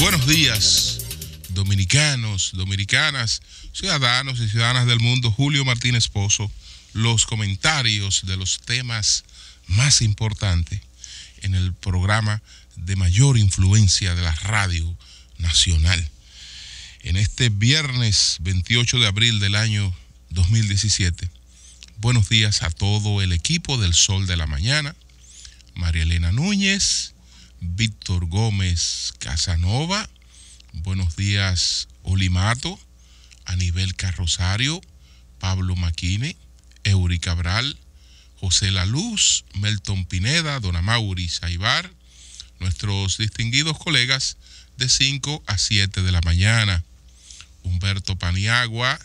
Buenos días, dominicanos, dominicanas, ciudadanos y ciudadanas del mundo. Julio Martínez Pozo, los comentarios de los temas más importantes en el programa de mayor influencia de la radio nacional. En este viernes 28 de abril del año 2017, buenos días a todo el equipo del Sol de la Mañana, María Elena Núñez, Víctor Gómez Casanova, buenos días Olimato, Anibel Carrosario, Pablo Maquine, Eury Cabral, José La Luz, Melton Pineda, Don Amaury Saibar, nuestros distinguidos colegas de 5 a 7 de la mañana, Humberto Paniagua,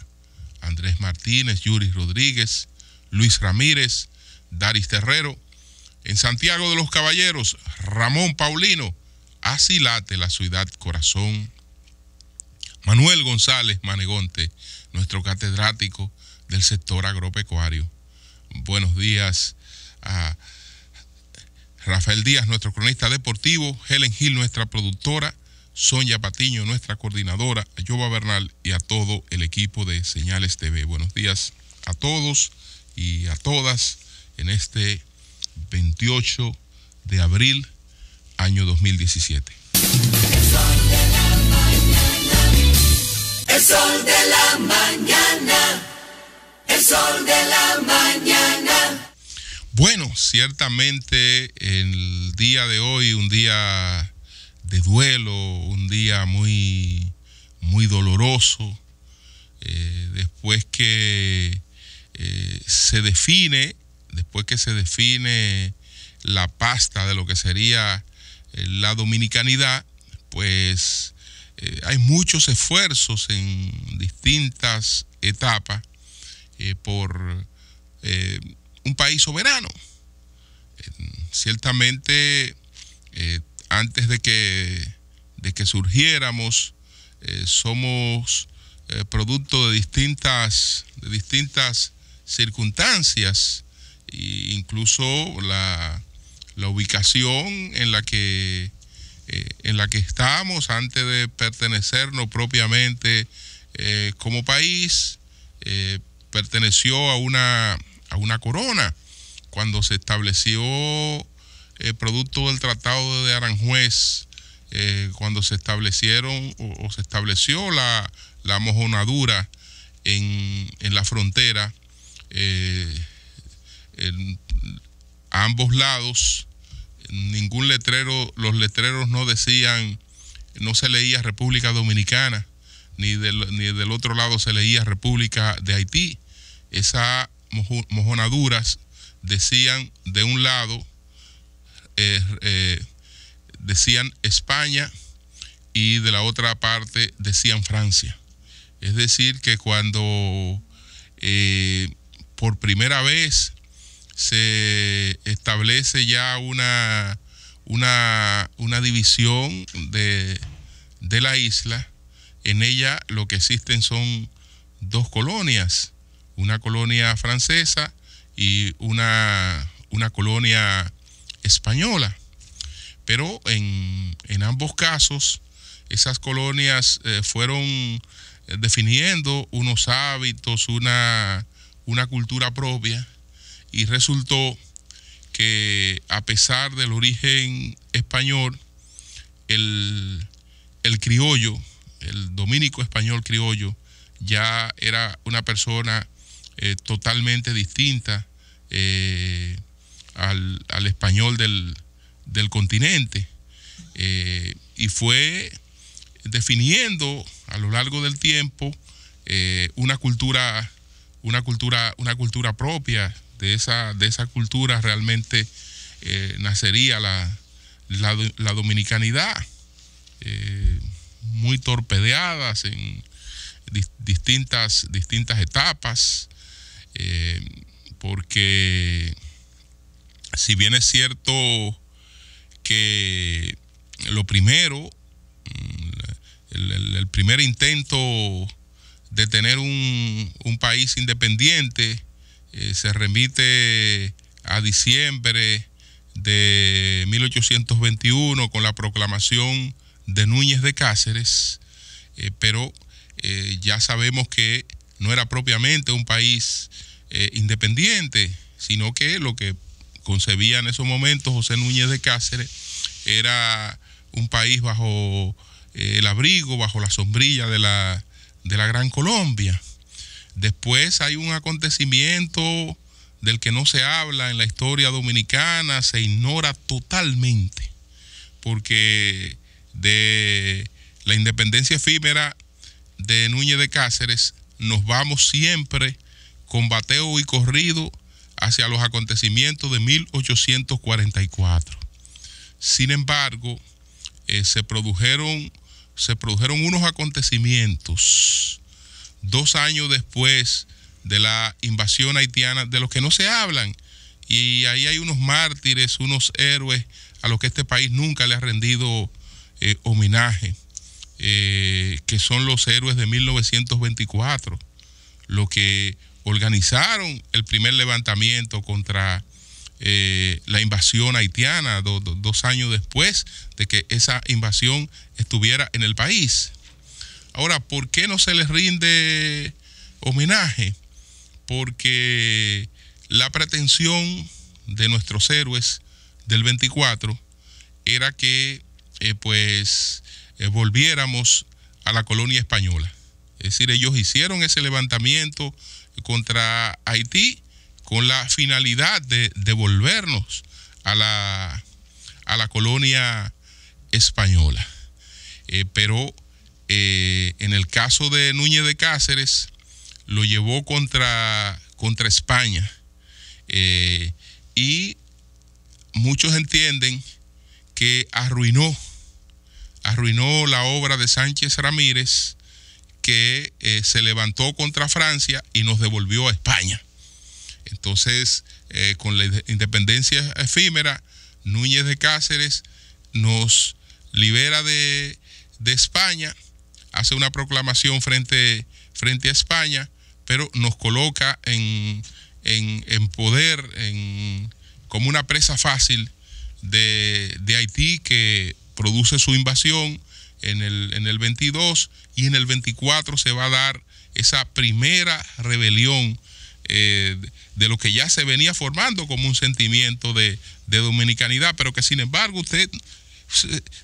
Andrés Martínez, Yuri Rodríguez, Luis Ramírez, Daris Terrero. En Santiago de los Caballeros, Ramón Paulino, así late la ciudad corazón. Manuel González Manegonte, nuestro catedrático del sector agropecuario. Buenos días a Rafael Díaz, nuestro cronista deportivo, Helen Gil, nuestra productora, Sonia Patiño, nuestra coordinadora, a Yoba Bernal y a todo el equipo de Señales TV. Buenos días a todos y a todas en este 28 de abril, año 2017. El sol de la mañana, el sol de la mañana. Bueno, ciertamente el día de hoy, un día de duelo, un día muy doloroso, después que se define la pasta de lo que sería la dominicanidad, pues hay muchos esfuerzos en distintas etapas por un país soberano. Ciertamente, antes de que surgiéramos, somos producto de distintas circunstancias, e incluso la ubicación en la que estamos antes de pertenecernos propiamente como país, perteneció a una corona. Cuando se estableció producto del Tratado de Aranjuez, cuando se estableció la mojonadura en la frontera, a ambos lados, ningún letrero, los letreros no decían, no se leía República Dominicana, ni del otro lado se leía República de Haití. Esas mojonaduras decían de un lado, decían España, y de la otra parte decían Francia. Es decir, que cuando por primera vez se establece ya una división de la isla, en ella lo que existen son dos colonias, una colonia francesa y una colonia española. Pero en ambos casos, esas colonias fueron definiendo unos hábitos, una cultura propia, y resultó que, a pesar del origen español, el criollo, el dominico español criollo, ya era una persona totalmente distinta al español del continente, y fue definiendo a lo largo del tiempo una cultura propia. De esa cultura realmente nacería la dominicanidad, muy torpedeadas en distintas etapas, porque si bien es cierto que lo primero, el primer intento de tener un país independiente se remite a diciembre de 1821 con la proclamación de Núñez de Cáceres, pero ya sabemos que no era propiamente un país independiente, sino que lo que concebía en esos momentos José Núñez de Cáceres era un país bajo el abrigo, bajo la sombrilla de la Gran Colombia. Después hay un acontecimiento del que no se habla en la historia dominicana, se ignora totalmente, porque de la independencia efímera de Núñez de Cáceres nos vamos siempre con bateo y corrido hacia los acontecimientos de 1844. Sin embargo, se produjeron unos acontecimientos 2 años después de la invasión haitiana, de los que no se hablan, y ahí hay unos mártires, unos héroes a los que este país nunca le ha rendido homenaje, que son los héroes de 1924, los que organizaron el primer levantamiento contra la invasión haitiana 2 años después de que esa invasión estuviera en el país. Ahora, ¿por qué no se les rinde homenaje? Porque la pretensión de nuestros héroes del 24 era que volviéramos a la colonia española. Es decir, ellos hicieron ese levantamiento contra Haití con la finalidad de devolvernos a la colonia española. Pero en el caso de Núñez de Cáceres, lo llevó contra España. Y muchos entienden que arruinó la obra de Sánchez Ramírez, que se levantó contra Francia y nos devolvió a España. Entonces, con la independencia efímera, Núñez de Cáceres nos libera de España, hace una proclamación frente a España, pero nos coloca en poder, como una presa fácil de Haití, que produce su invasión en el 22, y en el 24 se va a dar esa primera rebelión de lo que ya se venía formando como un sentimiento de dominicanidad, pero que sin embargo usted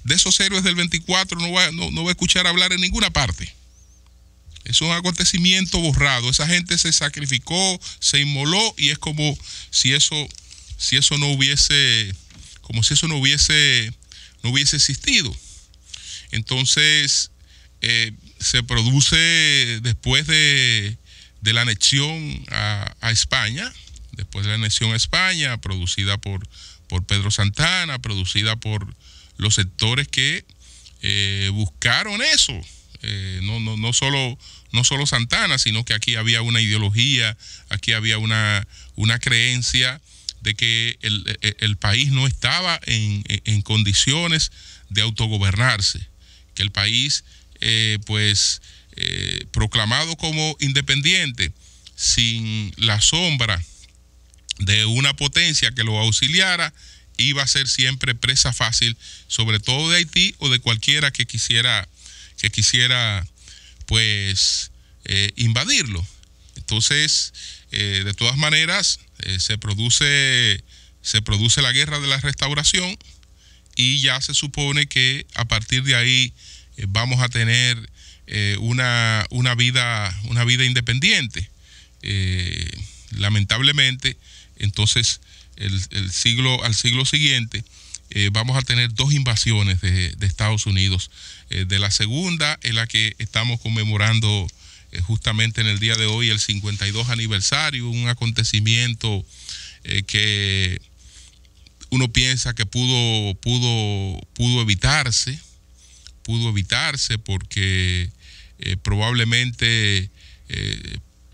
de esos héroes del 24 no va a escuchar hablar en ninguna parte. Es un acontecimiento borrado. Esa gente se sacrificó, se inmoló, y es como si eso no hubiese existido. Entonces, se produce después de la anexión a España, producida por Pedro Santana, producida por los sectores que buscaron eso. No solo Santana, sino que aquí había una ideología, aquí había una creencia de que el país no estaba en condiciones de autogobernarse, que el país, proclamado como independiente, sin la sombra de una potencia que lo auxiliara, iba a ser siempre presa fácil, sobre todo de Haití o de cualquiera que quisiera invadirlo. Entonces, de todas maneras, se produce la guerra de la Restauración, y ya se supone que a partir de ahí vamos a tener una vida independiente. Lamentablemente, entonces, al siglo siguiente, vamos a tener 2 invasiones de Estados Unidos. De la segunda, en la que estamos conmemorando justamente en el día de hoy el 52 aniversario, un acontecimiento que uno piensa que pudo evitarse porque probablemente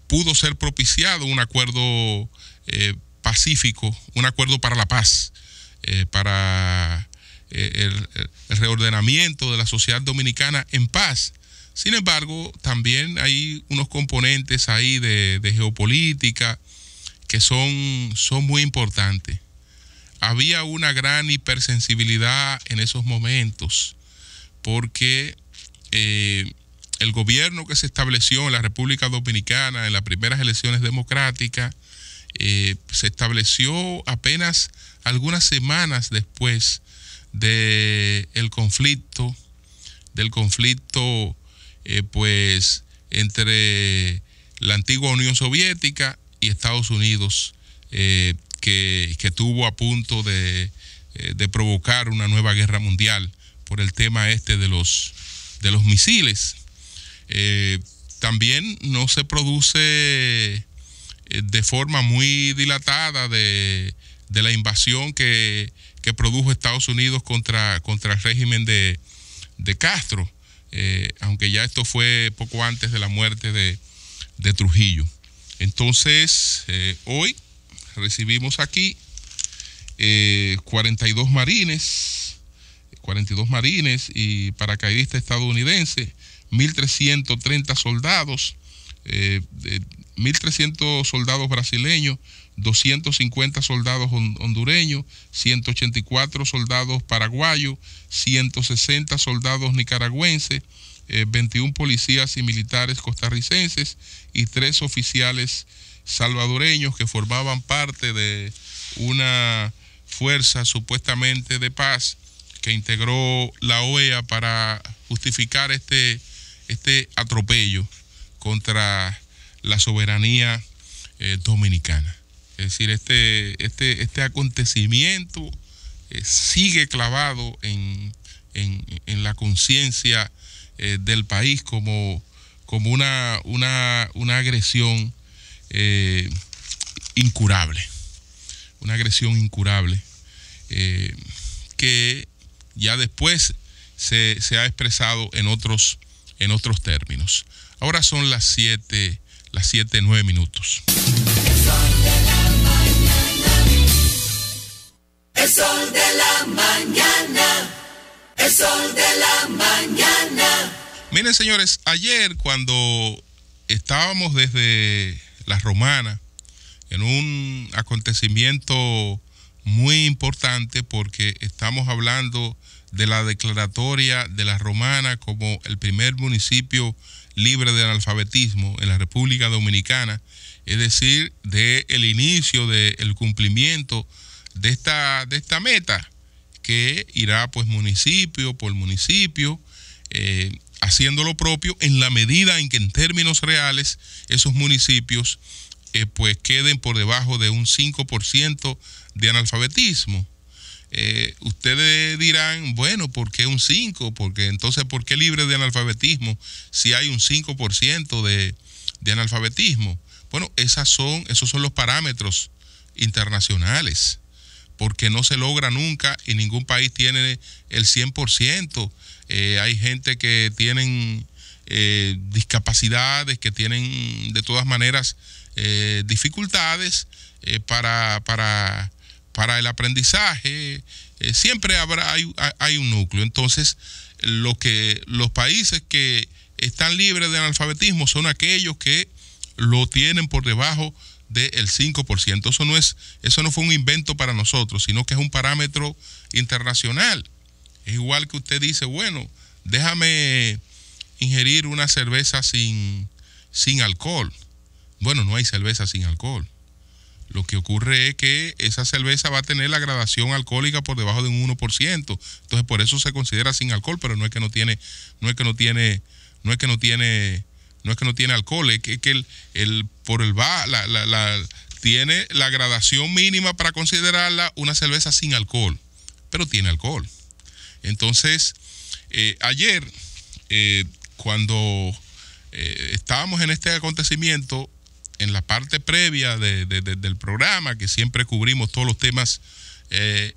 pudo ser propiciado un acuerdo pacífico, un acuerdo para la paz, para el reordenamiento de la sociedad dominicana en paz. Sin embargo, también hay unos componentes ahí de geopolítica que son muy importantes. Había una gran hipersensibilidad en esos momentos, porque el gobierno que se estableció en la República Dominicana en las primeras elecciones democráticas se estableció apenas algunas semanas después del conflicto pues entre la antigua Unión Soviética y Estados Unidos, que estuvo a punto de provocar una nueva guerra mundial por el tema de los misiles. También no se produce de forma muy dilatada de la invasión que produjo Estados Unidos contra el régimen de Castro, aunque ya esto fue poco antes de la muerte de Trujillo. Entonces, hoy recibimos aquí 42 marines y paracaidistas estadounidenses, 1.330 soldados, 1.300 soldados brasileños, 250 soldados hondureños, 184 soldados paraguayos, 160 soldados nicaragüenses, 21 policías y militares costarricenses y 3 oficiales salvadoreños que formaban parte de una fuerza supuestamente de paz que integró la OEA para justificar este atropello contra la soberanía dominicana. Es decir, este acontecimiento sigue clavado en la conciencia del país como una agresión incurable. Una agresión incurable que ya después se ha expresado en otros términos. Ahora son las 7:09 minutos. El sol de la mañana. El sol de la mañana. Miren, señores, ayer cuando estábamos desde La Romana en un acontecimiento muy importante, porque estamos hablando de la declaratoria de La Romana como el primer municipio libre de analfabetismo en la República Dominicana, es decir, del inicio del cumplimiento de esta meta, que irá pues municipio por municipio, haciendo lo propio en la medida en que en términos reales esos municipios pues queden por debajo de un 5% de analfabetismo. Ustedes dirán, bueno, ¿por qué un 5? Porque entonces, ¿por qué libre de analfabetismo si hay un 5% de analfabetismo? Bueno, esos son los parámetros internacionales, porque no se logra nunca y ningún país tiene el 100%. Hay gente que tienen discapacidades, que tienen de todas maneras dificultades para el aprendizaje. Siempre hay un núcleo. Entonces, los países que están libres de analfabetismo son aquellos que lo tienen por debajo del 5%. Eso no fue un invento para nosotros, sino que es un parámetro internacional. Es igual que usted dice, bueno, déjame ingerir una cerveza sin alcohol. Bueno, no hay cerveza sin alcohol. Lo que ocurre es que esa cerveza va a tener la gradación alcohólica por debajo de un 1%. Entonces, por eso se considera sin alcohol, pero no es que no tiene alcohol, es que tiene la gradación mínima para considerarla una cerveza sin alcohol, pero tiene alcohol. Entonces, ayer, cuando estábamos en este acontecimiento, en la parte previa del programa, que siempre cubrimos todos los temas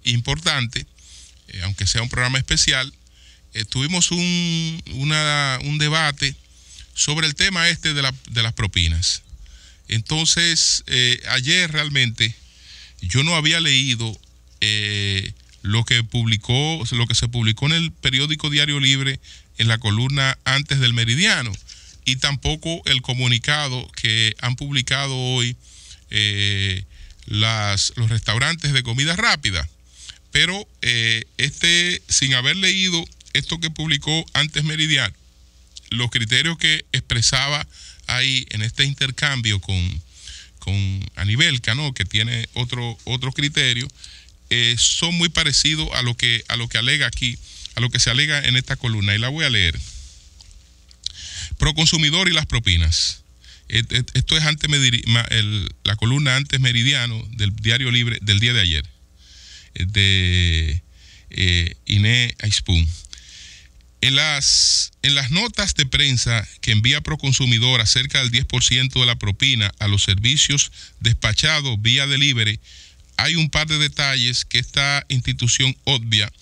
importantes, aunque sea un programa especial, tuvimos un debate sobre el tema de las propinas. Entonces, ayer realmente yo no había leído lo que se publicó en el periódico Diario Libre en la columna Antes del Meridiano, y tampoco el comunicado que han publicado hoy los restaurantes de comida rápida. Pero sin haber leído esto que publicó Antes Meridiano, los criterios que expresaba ahí en este intercambio con Anibelca, ¿no?, que tiene otro criterio, son muy parecidos a lo que alega aquí, a lo que se alega en esta columna, y la voy a leer. Proconsumidor y las propinas. Esto es la columna Antes Meridiano del Diario Libre del día de ayer, de Inés Aispun. En las notas de prensa que envía Proconsumidor acerca del 10% de la propina a los servicios despachados vía delivery, hay un par de detalles que esta institución obvia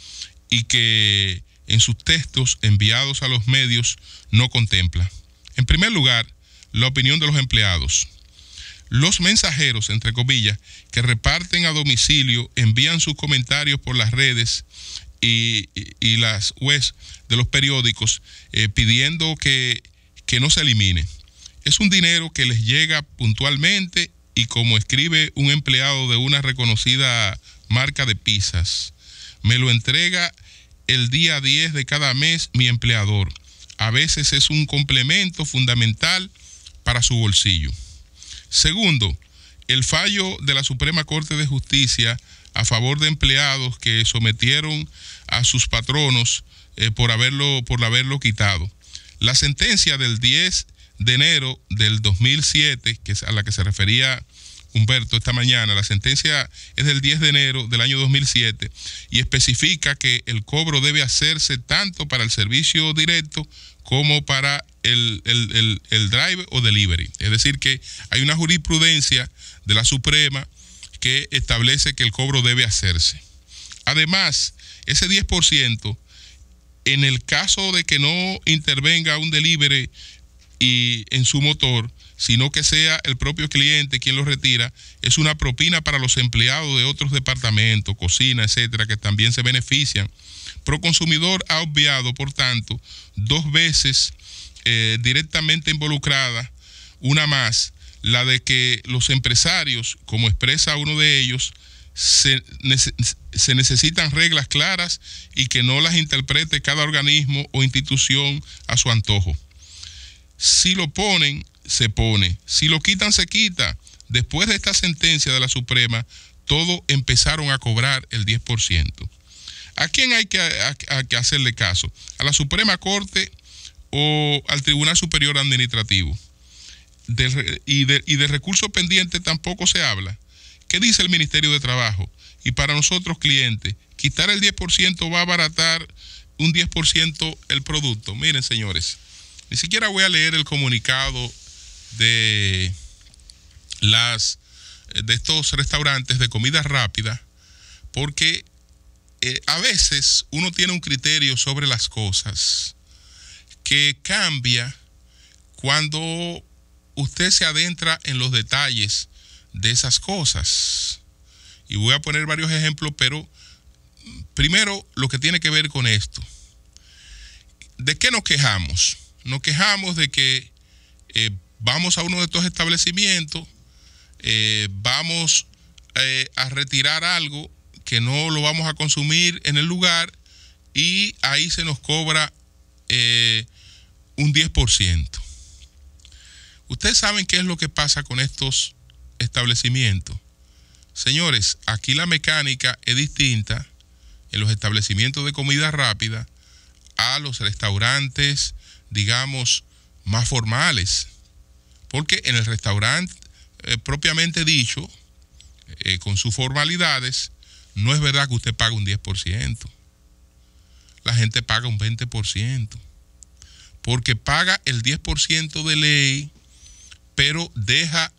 y que en sus textos enviados a los medios no contempla. En primer lugar, la opinión de los empleados. Los mensajeros, entre comillas, que reparten a domicilio, envían sus comentarios por las redes y las webs de los periódicos pidiendo que no se elimine. Es un dinero que les llega puntualmente y, como escribe un empleado de una reconocida marca de pizzas, me lo entrega el día 10 de cada mes mi empleador. A veces es un complemento fundamental para su bolsillo. Segundo, el fallo de la Suprema Corte de Justicia a favor de empleados que sometieron a sus patronos por haberlo quitado. La sentencia del 10 de enero del 2007, que es a la que se refería Humberto esta mañana, la sentencia es del 10 de enero del año 2007 y especifica que el cobro debe hacerse tanto para el servicio directo como para el drive o delivery. Es decir, que hay una jurisprudencia de la Suprema que establece que el cobro debe hacerse. Además, ese 10%, en el caso de que no intervenga un delivery y en su motor, sino que sea el propio cliente quien lo retira, es una propina para los empleados de otros departamentos, cocina, etcétera, que también se benefician. Proconsumidor ha obviado, por tanto, 2 veces directamente involucrada, una más, la de que los empresarios, como expresa uno de ellos, se necesitan reglas claras y que no las interprete cada organismo o institución a su antojo. Si lo ponen, se pone. Si lo quitan, se quita. Después de esta sentencia de la Suprema, todos empezaron a cobrar el 10%. ¿A quién hay que hacerle caso? ¿A la Suprema Corte o al Tribunal Superior Administrativo? Y de recursos pendientes tampoco se habla. ¿Qué dice el Ministerio de Trabajo? Y para nosotros clientes, quitar el 10% va a abaratar un 10% el producto. Miren, señores, ni siquiera voy a leer el comunicado de estos restaurantes de comida rápida, porque a veces uno tiene un criterio sobre las cosas que cambia cuando usted se adentra en los detalles de esas cosas. Y voy a poner varios ejemplos, pero primero lo que tiene que ver con esto. ¿De qué nos quejamos? Nos quejamos de que vamos a uno de estos establecimientos, vamos a retirar algo que no lo vamos a consumir en el lugar y ahí se nos cobra un 10%. Ustedes saben qué es lo que pasa con estos establecimientos. Señores, aquí la mecánica es distinta en los establecimientos de comida rápida a los restaurantes, digamos, más formales. Porque en el restaurante propiamente dicho, con sus formalidades, no es verdad que usted paga un 10%. La gente paga un 20%. Porque paga el 10% de ley, pero deja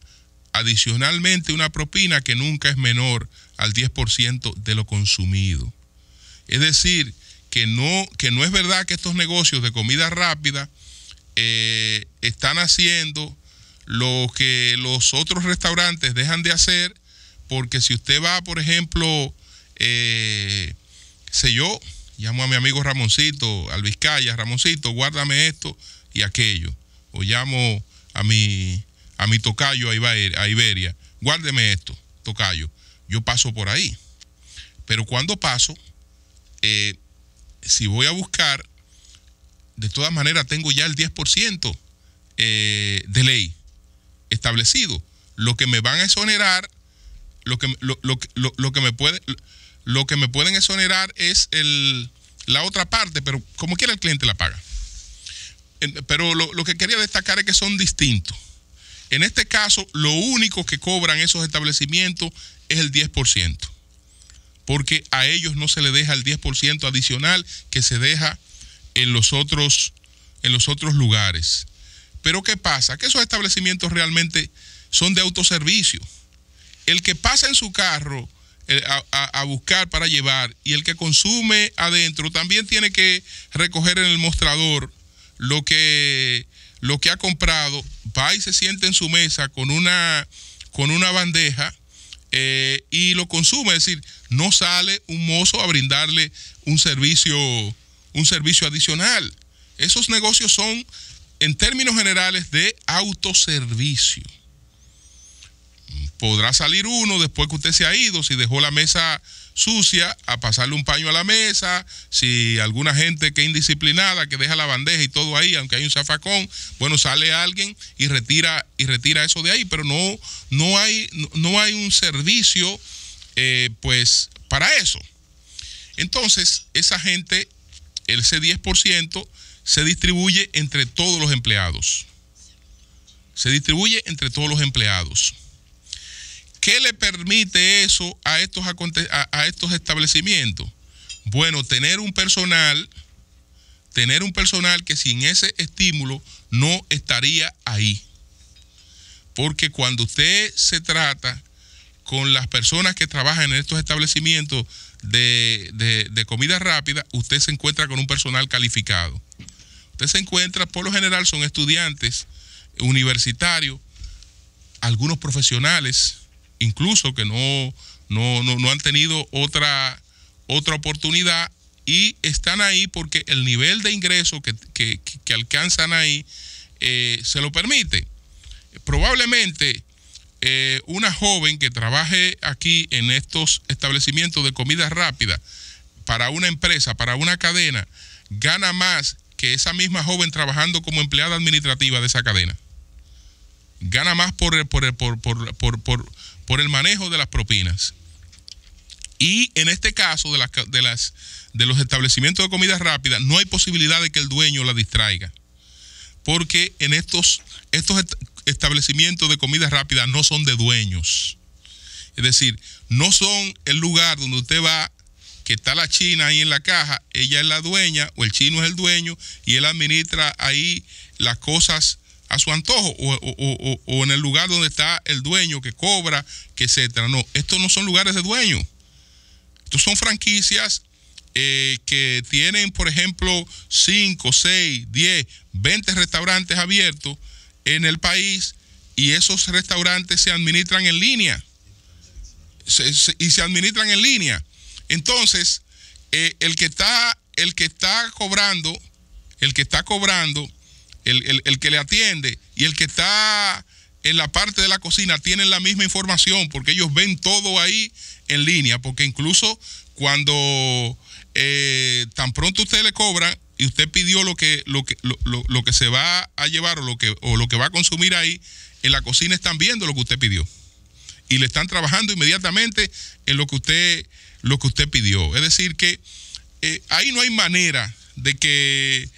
adicionalmente una propina que nunca es menor al 10% de lo consumido. Es decir, que no es verdad que estos negocios de comida rápida están haciendo lo que los otros restaurantes dejan de hacer, porque si usted va, por ejemplo, yo llamo a mi amigo Ramoncito, al Vizcaya, Ramoncito, guárdame esto y aquello, o llamo a mi tocayo a Iberia, guárdeme esto, tocayo, yo paso por ahí, pero cuando paso, si voy a buscar, de todas maneras tengo ya el 10% de ley establecido. Lo que me van a exonerar, lo que me pueden exonerar es la otra parte, pero como quiera el cliente la paga. Pero lo que quería destacar es que son distintos. En este caso, lo único que cobran esos establecimientos es el 10%, porque a ellos no se les deja el 10% adicional que se deja en los otros lugares. Pero ¿qué pasa? Que esos establecimientos realmente son de autoservicio. El que pasa en su carro a buscar para llevar y el que consume adentro también tiene que recoger en el mostrador lo que ha comprado, va y se sienta en su mesa con una bandeja y lo consume. Es decir, no sale un mozo a brindarle un servicio adicional. Esos negocios son, en términos generales, de autoservicio. Podrá salir uno después que usted se ha ido, si dejó la mesa sucia, a pasarle un paño a la mesa. Si alguna gente que es indisciplinada, que deja la bandeja y todo ahí, aunque hay un zafacón, bueno, sale alguien y retira eso de ahí, pero no hay un servicio pues para eso. Entonces, esa gente, ese 10% se distribuye entre todos los empleados. ¿Qué le permite eso a estos establecimientos? Bueno, tener un personal que sin ese estímulo no estaría ahí. Porque cuando usted se trata con las personas que trabajan en estos establecimientos de comida rápida, usted se encuentra con un personal calificado. Usted se encuentra, por lo general, son estudiantes universitarios, algunos profesionales, incluso que no han tenido otra oportunidad y están ahí porque el nivel de ingreso que alcanzan ahí se lo permite. Probablemente una joven que trabaje aquí en estos establecimientos de comida rápida para una empresa, para una cadena, gana más que esa misma joven trabajando como empleada administrativa de esa cadena. Gana más por el manejo de las propinas. Y en este caso de los establecimientos de comida rápida, no hay posibilidad de que el dueño la distraiga, porque en estos establecimientos de comida rápida no son de dueños. Es decir, no son el lugar donde usted va, que está la china ahí en la caja, ella es la dueña o el chino es el dueño y él administra ahí las cosas a su antojo, o en el lugar donde está el dueño que cobra, que etcétera. No, estos no son lugares de dueño. Estos son franquicias que tienen, por ejemplo, 5, 6, 10, 20 restaurantes abiertos en el país, y esos restaurantes se administran en línea. Se administran en línea. Entonces, el que está cobrando, el que le atiende y el que está en la parte de la cocina tienen la misma información, porque ellos ven todo ahí en línea, porque incluso cuando tan pronto usted le cobra y usted pidió lo que se va a llevar o lo que va a consumir ahí, en la cocina están viendo lo que usted pidió y le están trabajando inmediatamente en lo que usted pidió. Es decir que ahí no hay manera de que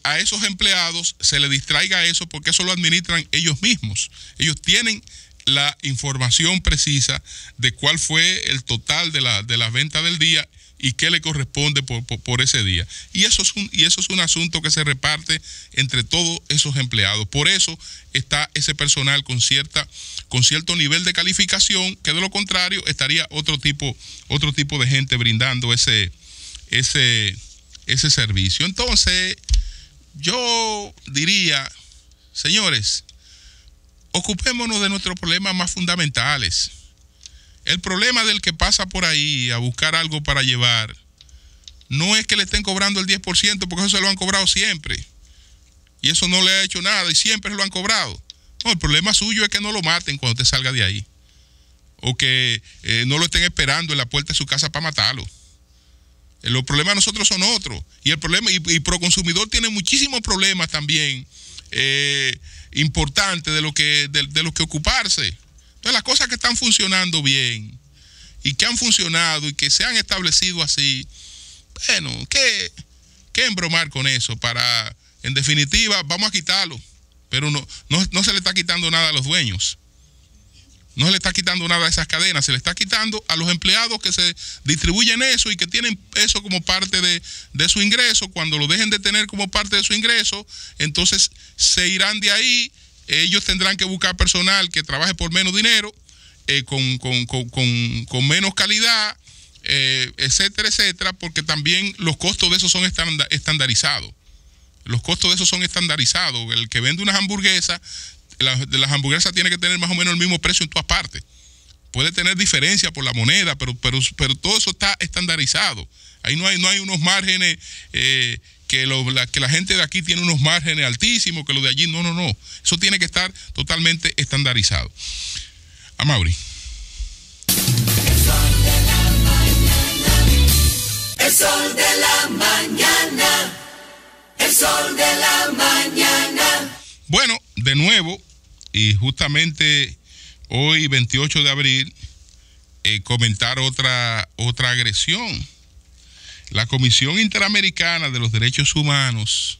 a esos empleados se les distraiga eso, porque eso lo administran ellos mismos. Ellos tienen la información precisa de cuál fue el total de la venta del día y qué le corresponde por ese día. Y eso es un asunto que se reparte entre todos esos empleados. Por eso está ese personal con cierto nivel de calificación, que de lo contrario estaría otro tipo de gente brindando ese servicio. Entonces, yo diría, señores, ocupémonos de nuestros problemas más fundamentales. El problema del que pasa por ahí a buscar algo para llevar no es que le estén cobrando el 10%, porque eso se lo han cobrado siempre. Y eso no le ha hecho nada y siempre lo han cobrado. No, el problema suyo es que no lo maten cuando te salga de ahí. O que no lo estén esperando en la puerta de su casa para matarlo. Los problemas de nosotros son otros. Y el problema, y Proconsumidor tiene muchísimos problemas también importantes de lo que ocuparse. Entonces, las cosas que están funcionando bien y que han funcionado y que se han establecido así, bueno, ¿qué embromar con eso? En definitiva, vamos a quitarlo, pero no se le está quitando nada a los dueños. No se le está quitando nada a esas cadenas, se le está quitando a los empleados que se distribuyen eso y que tienen eso como parte de su ingreso. Cuando lo dejen de tener como parte de su ingreso, entonces se irán de ahí. Ellos tendrán que buscar personal que trabaje por menos dinero, con menos calidad, etcétera, etcétera, porque también los costos de eso son estandarizados. Los costos de eso son estandarizados. El que vende unas hamburguesas, las hamburguesas tienen que tener más o menos el mismo precio en todas partes. Puede tener diferencia por la moneda, pero todo eso está estandarizado. Ahí no hay unos márgenes que la gente de aquí tiene unos márgenes altísimos, que los de allí no. Eso tiene que estar totalmente estandarizado. Amaury. El sol de la mañana. El sol de la mañana. Bueno, de nuevo, y justamente hoy, 28 de abril, comentar otra agresión. La Comisión Interamericana de los Derechos Humanos,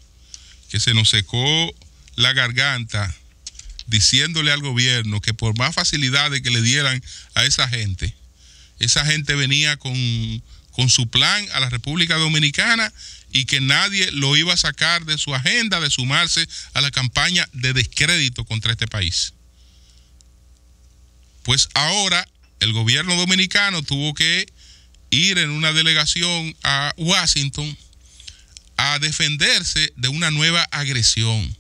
que se nos secó la garganta diciéndole al gobierno que por más facilidades que le dieran a esa gente venía con su plan a la República Dominicana y que nadie lo iba a sacar de su agenda de sumarse a la campaña de descrédito contra este país. Pues ahora el gobierno dominicano tuvo que ir en una delegación a Washington a defenderse de una nueva agresión,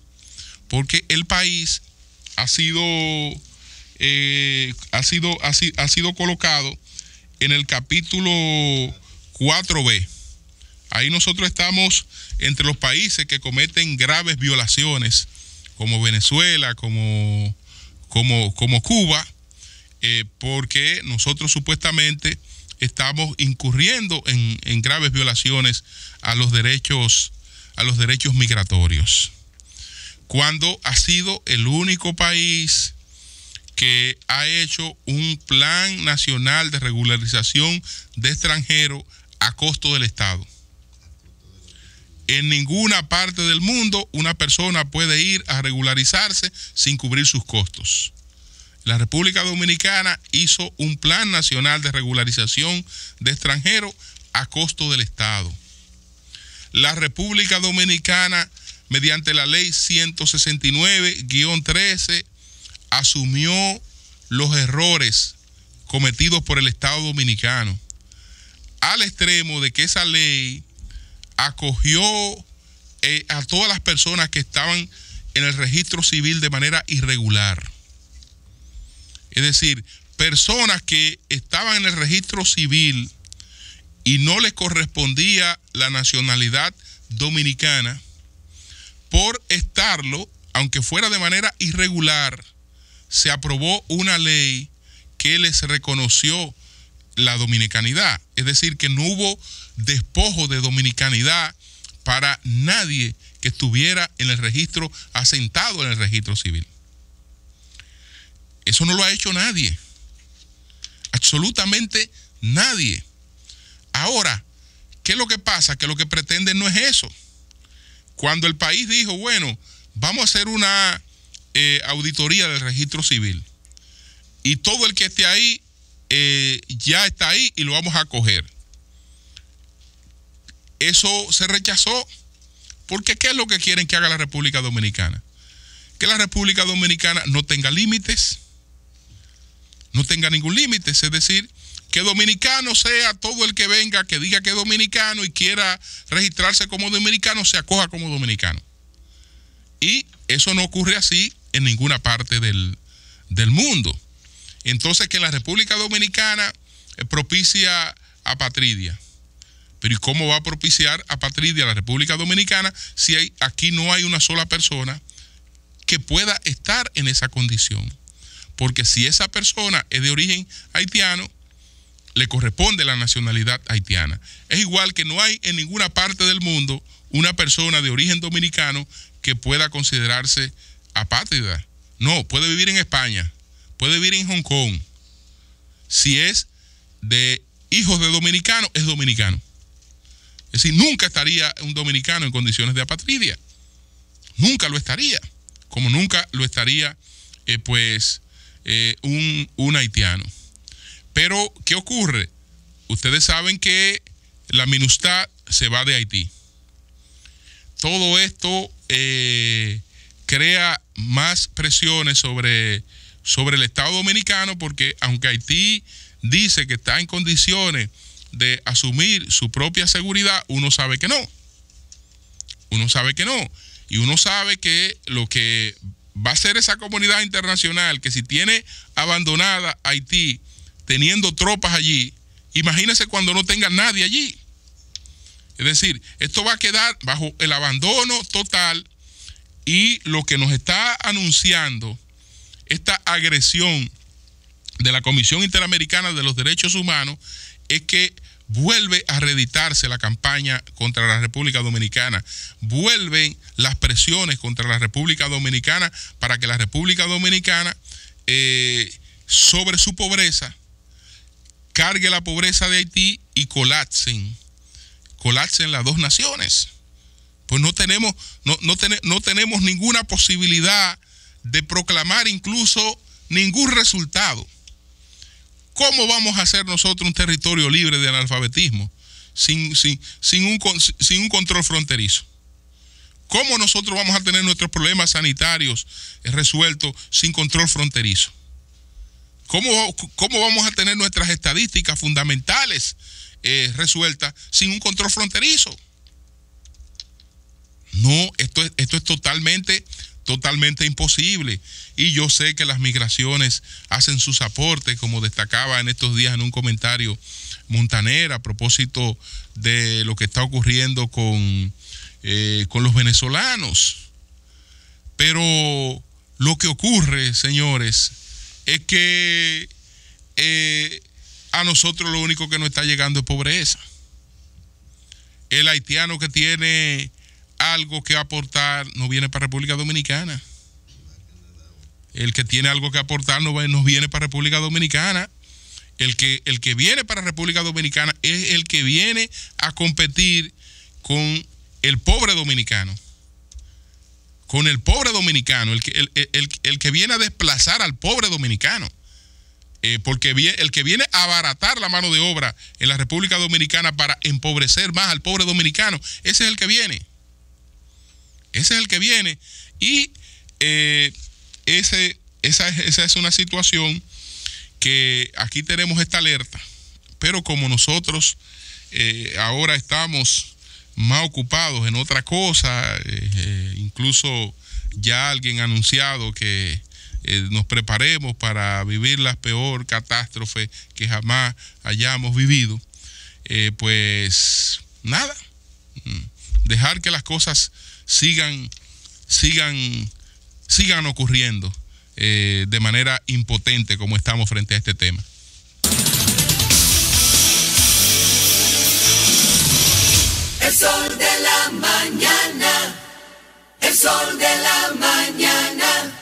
porque el país ha sido colocado en el capítulo 4B. Ahí nosotros estamos entre los países que cometen graves violaciones, como Venezuela, como Cuba, porque nosotros supuestamente estamos incurriendo en graves violaciones a los derechos migratorios, cuando ha sido el único país que ha hecho un plan nacional de regularización de extranjeros a costo del Estado. En ninguna parte del mundo una persona puede ir a regularizarse sin cubrir sus costos. La República Dominicana hizo un plan nacional de regularización de extranjeros a costo del Estado. La República Dominicana, mediante la ley 169-13, asumió los errores cometidos por el Estado dominicano, al extremo de que esa ley acogió a todas las personas que estaban en el registro civil de manera irregular. Es decir, personas que estaban en el registro civil y no les correspondía la nacionalidad dominicana, por estarlo, aunque fuera de manera irregular, se aprobó una ley que les reconoció la dominicanidad. Es decir, que no hubo despojo de dominicanidad para nadie que estuviera en el registro, asentado en el registro civil. Eso no lo ha hecho nadie. Absolutamente nadie. Ahora, ¿qué es lo que pasa? Que lo que pretenden no es eso. Cuando el país dijo, bueno, vamos a hacer una auditoría del registro civil y todo el que esté ahí ya está ahí y lo vamos a acoger. Eso se rechazó, porque ¿qué es lo que quieren que haga la República Dominicana? Que la República Dominicana no tenga límites, no tenga ningún límite, es decir, que dominicano sea todo el que venga, que diga que es dominicano y quiera registrarse como dominicano, se acoja como dominicano. Y eso no ocurre así en ninguna parte del mundo. Entonces, que la República Dominicana propicia apatridia. Pero ¿y cómo va a propiciar apatridia la República Dominicana si aquí no hay una sola persona que pueda estar en esa condición? Porque si esa persona es de origen haitiano, le corresponde la nacionalidad haitiana. Es igual que no hay en ninguna parte del mundo una persona de origen dominicano que pueda considerarse apátrida. No, puede vivir en España, puede vivir en Hong Kong. Si es de hijos de dominicanos, es dominicano. Es decir, nunca estaría un dominicano en condiciones de apatridia. Nunca lo estaría. Como nunca lo estaría, un haitiano. Pero, ¿qué ocurre? Ustedes saben que la MINUSTAH se va de Haití. Todo esto crea más presiones sobre el Estado dominicano, porque aunque Haití dice que está en condiciones de asumir su propia seguridad, uno sabe que no. Uno sabe que no. Y uno sabe que lo que va a hacer esa comunidad internacional, que si tiene abandonada Haití, teniendo tropas allí, imagínense cuando no tenga nadie allí. Es decir, esto va a quedar bajo el abandono total, y lo que nos está anunciando esta agresión de la Comisión Interamericana de los Derechos Humanos es que vuelve a reeditarse la campaña contra la República Dominicana. Vuelven las presiones contra la República Dominicana para que la República Dominicana, sobre su pobreza, cargue la pobreza de Haití y colapsen las dos naciones. Pues no tenemos ninguna posibilidad de proclamar incluso ningún resultado. ¿Cómo vamos a hacer nosotros un territorio libre de analfabetismo sin un control fronterizo? ¿Cómo nosotros vamos a tener nuestros problemas sanitarios resueltos sin control fronterizo? ¿Cómo vamos a tener nuestras estadísticas fundamentales resueltas sin un control fronterizo? No, esto es totalmente imposible. Y yo sé que las migraciones hacen sus aportes, como destacaba en estos días en un comentario Montaner a propósito de lo que está ocurriendo con los venezolanos. Pero lo que ocurre, señores, es que a nosotros lo único que nos está llegando es pobreza. El haitiano que tiene algo que aportar no viene para República Dominicana. El que tiene algo que aportar no viene para República Dominicana. El que viene para República Dominicana es el que viene a competir con el pobre dominicano. Con el pobre dominicano, el que viene a desplazar al pobre dominicano. Porque el que viene a abaratar la mano de obra en la República Dominicana para empobrecer más al pobre dominicano, ese es el que viene. Ese es el que viene. Y esa es una situación que aquí tenemos esta alerta. Pero como nosotros ahora estamos más ocupados en otra cosa, incluso ya alguien ha anunciado que nos preparemos para vivir la peor catástrofe que jamás hayamos vivido, pues nada, dejar que las cosas sigan ocurriendo de manera impotente como estamos frente a este tema. El sol de la mañana, el sol de la mañana.